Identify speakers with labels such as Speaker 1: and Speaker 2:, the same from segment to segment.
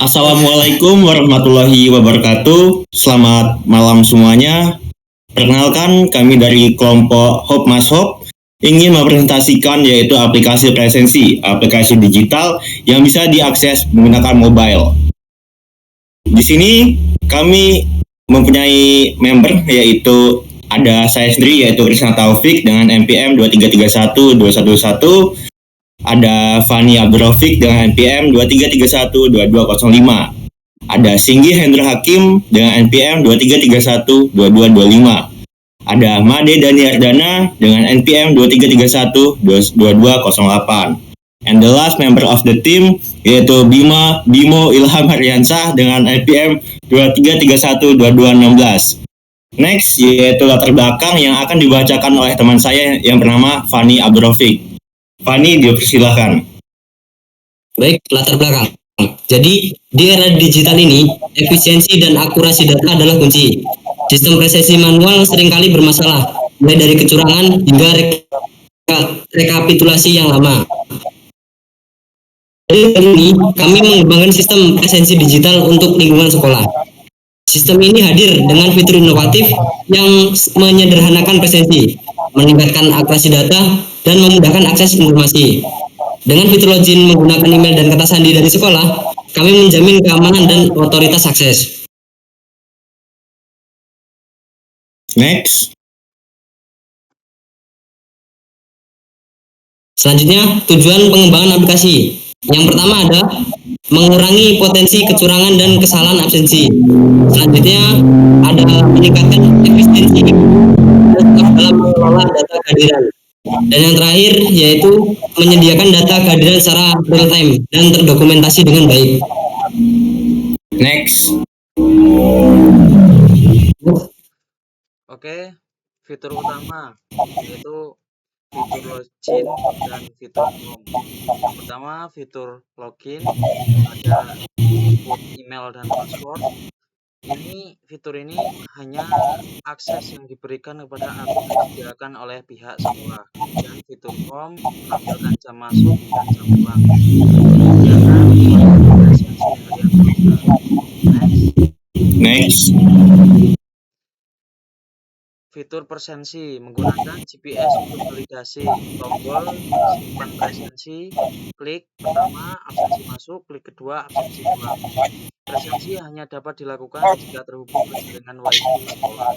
Speaker 1: Assalamualaikum warahmatullahi wabarakatuh. Selamat malam semuanya. Perkenalkan, kami dari kelompok Hop Mas Hop ingin mempresentasikan yaitu aplikasi presensi, aplikasi digital yang bisa diakses menggunakan mobile. Di sini kami mempunyai member yaitu ada saya sendiri yaitu Krisna Taufik dengan NPM 2331211. Ada Fani Abdurrafiq dengan NPM 2331225. Ada Singgi Hendra Hakim dengan NPM 233122225. Ada Made Daniardana dengan NPM 233312208. And the last member of the team yaitu Bimo Ilham Haryansah dengan NPM 2331216. Next yaitu latar belakang yang akan dibacakan oleh teman saya yang bernama Fani Abdurrafiq. Fani, dipersilahkan.
Speaker 2: Baik, latar belakang. Jadi, di era digital ini, efisiensi dan akurasi data adalah kunci. Sistem presensi manual seringkali bermasalah, mulai dari kecurangan hingga rekapitulasi yang lama. Jadi, kali ini kami mengembangkan sistem presensi digital untuk lingkungan sekolah. Sistem ini hadir dengan fitur inovatif yang menyederhanakan presensi, meningkatkan akurasi data, dan memudahkan akses informasi. Dengan fitur login menggunakan email dan kata sandi dari sekolah, kami menjamin keamanan dan otoritas akses.
Speaker 1: Next.
Speaker 2: Selanjutnya, tujuan pengembangan aplikasi. Yang pertama ada mengurangi potensi kecurangan dan kesalahan absensi. Selanjutnya ada meningkatkan efisiensi dalam mengelola data kehadiran. Dan yang terakhir yaitu menyediakan data kehadiran secara real time dan terdokumentasi dengan baik.
Speaker 1: Next.
Speaker 3: Oke, fitur utama yaitu fitur login dan fitur home. Pertama, fitur login ada input email dan password. Fitur ini hanya akses yang diberikan kepada akun yang disediakan oleh pihak sekolah. Dan fitur home menampilkan jam masuk dan jam pulang.
Speaker 1: Next.
Speaker 3: Fitur presensi menggunakan GPS untuk validasi. Tombol simpan presensi, klik pertama absensi masuk, klik kedua absensi pulang. Presensi hanya dapat dilakukan jika terhubung ke jaringan WiFi sekolah.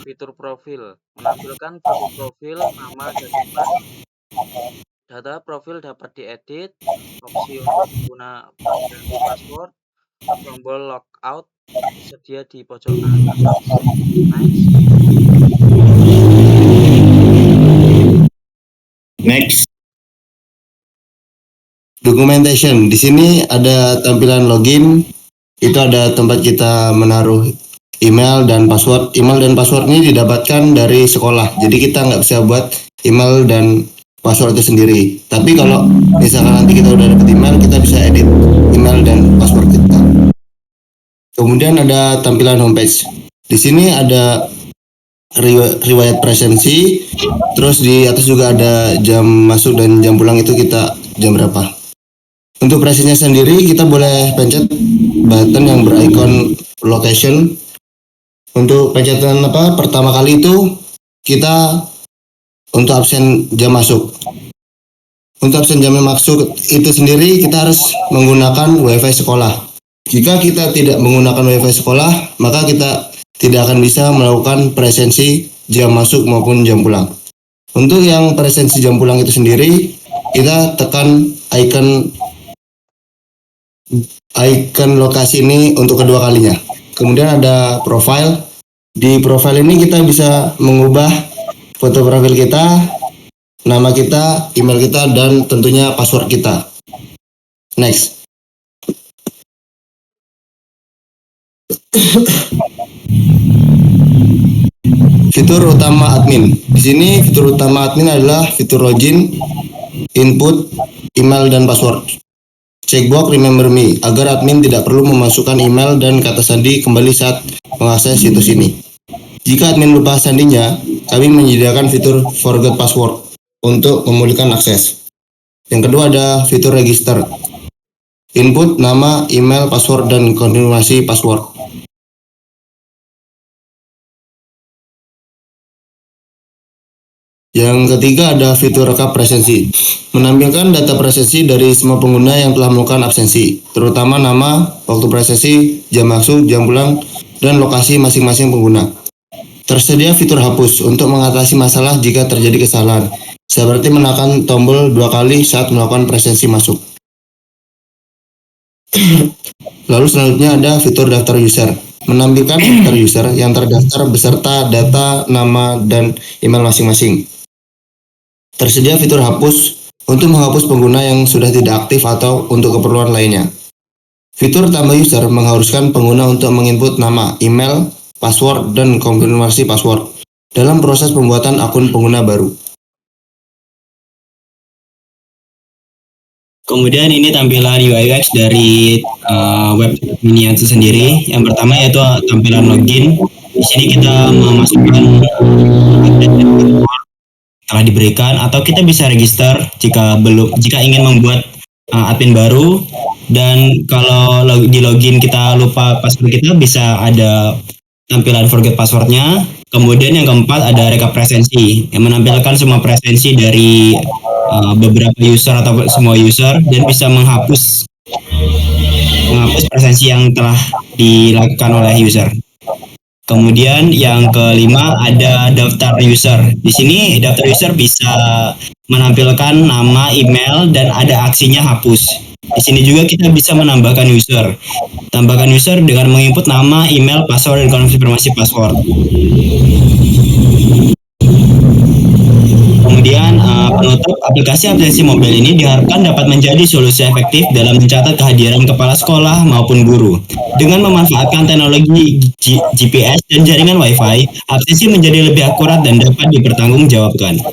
Speaker 3: Fitur profil menampilkan foto profil, nama, dan email. Data profil dapat diedit, opsi untuk pengguna mengganti password, tombol logout tersedia di pojok kanan atas.
Speaker 1: Next.
Speaker 4: Documentation. Di sini ada tampilan login. Itu ada tempat kita menaruh email dan password. Email dan password ini didapatkan dari sekolah. Jadi kita nggak bisa buat email dan password itu sendiri. Tapi kalau misalkan nanti kita udah dapat email, kita bisa edit email dan password kita. Kemudian ada tampilan homepage. Di sini ada riwayat presensi, terus di atas juga ada jam masuk dan jam pulang itu kita jam berapa. Untuk presensinya sendiri kita boleh pencet button yang berikon location. Untuk pencetkan pertama kali itu kita untuk absen jam masuk. Untuk absen jam masuk itu sendiri kita harus menggunakan WiFi sekolah. Jika kita tidak menggunakan WiFi sekolah, maka kita tidak akan bisa melakukan presensi jam masuk maupun jam pulang. Untuk yang presensi jam pulang itu sendiri, kita tekan icon lokasi ini untuk kedua kalinya. Kemudian ada profile. Di profile ini kita bisa mengubah foto profil kita, nama kita, email kita, dan tentunya password kita. Next. Fitur utama admin. Di sini fitur utama admin adalah fitur login, input, email, dan password. Checkbox Remember Me agar admin tidak perlu memasukkan email dan kata sandi kembali saat mengakses situs ini. Jika admin lupa sandinya, kami menyediakan fitur Forget Password untuk memulihkan akses. Yang kedua ada fitur register. input nama, email, password, dan konfirmasi password. Yang ketiga ada fitur rekap presensi. Menampilkan data presensi dari semua pengguna yang telah melakukan absensi, terutama nama, waktu presensi, jam masuk, jam pulang, dan lokasi masing-masing pengguna. Tersedia fitur hapus untuk mengatasi masalah jika terjadi kesalahan, seperti menekan tombol 2 kali saat melakukan presensi masuk. Lalu selanjutnya ada fitur daftar user. Menampilkan daftar user yang terdaftar beserta data, nama, dan email masing-masing. Tersedia fitur hapus untuk menghapus pengguna yang sudah tidak aktif atau untuk keperluan lainnya. Fitur tambah user mengharuskan pengguna untuk menginput nama, email, password, dan konfirmasi password dalam proses pembuatan akun pengguna baru.
Speaker 1: Kemudian ini tampilan UI UX dari web mini itu sendiri. Yang pertama yaitu tampilan login. Di sini kita memasukkan telah diberikan, atau kita bisa register jika ingin membuat admin baru. Dan kalau di login kita lupa password, kita bisa ada tampilan forget passwordnya. Kemudian yang keempat ada rekap presensi yang menampilkan semua presensi dari beberapa user atau semua user, dan bisa menghapus presensi yang telah dilakukan oleh user. Kemudian yang kelima ada daftar user. Di sini daftar user bisa menampilkan nama, email, dan ada aksinya hapus. Di sini juga kita bisa menambahkan user. Tambahkan user dengan menginput nama, email, password, dan konfirmasi password. Kemudian penutup, aplikasi mobile ini diharapkan dapat menjadi solusi efektif dalam mencatat kehadiran kepala sekolah maupun guru. Dengan memanfaatkan teknologi GPS dan jaringan Wi-Fi, absensi menjadi lebih akurat dan dapat dipertanggungjawabkan.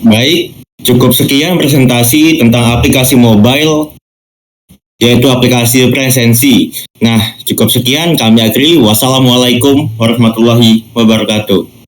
Speaker 1: Baik, cukup sekian presentasi tentang aplikasi mobile, yaitu aplikasi presensi. Nah, cukup sekian, kami akhiri. Wassalamualaikum warahmatullahi wabarakatuh.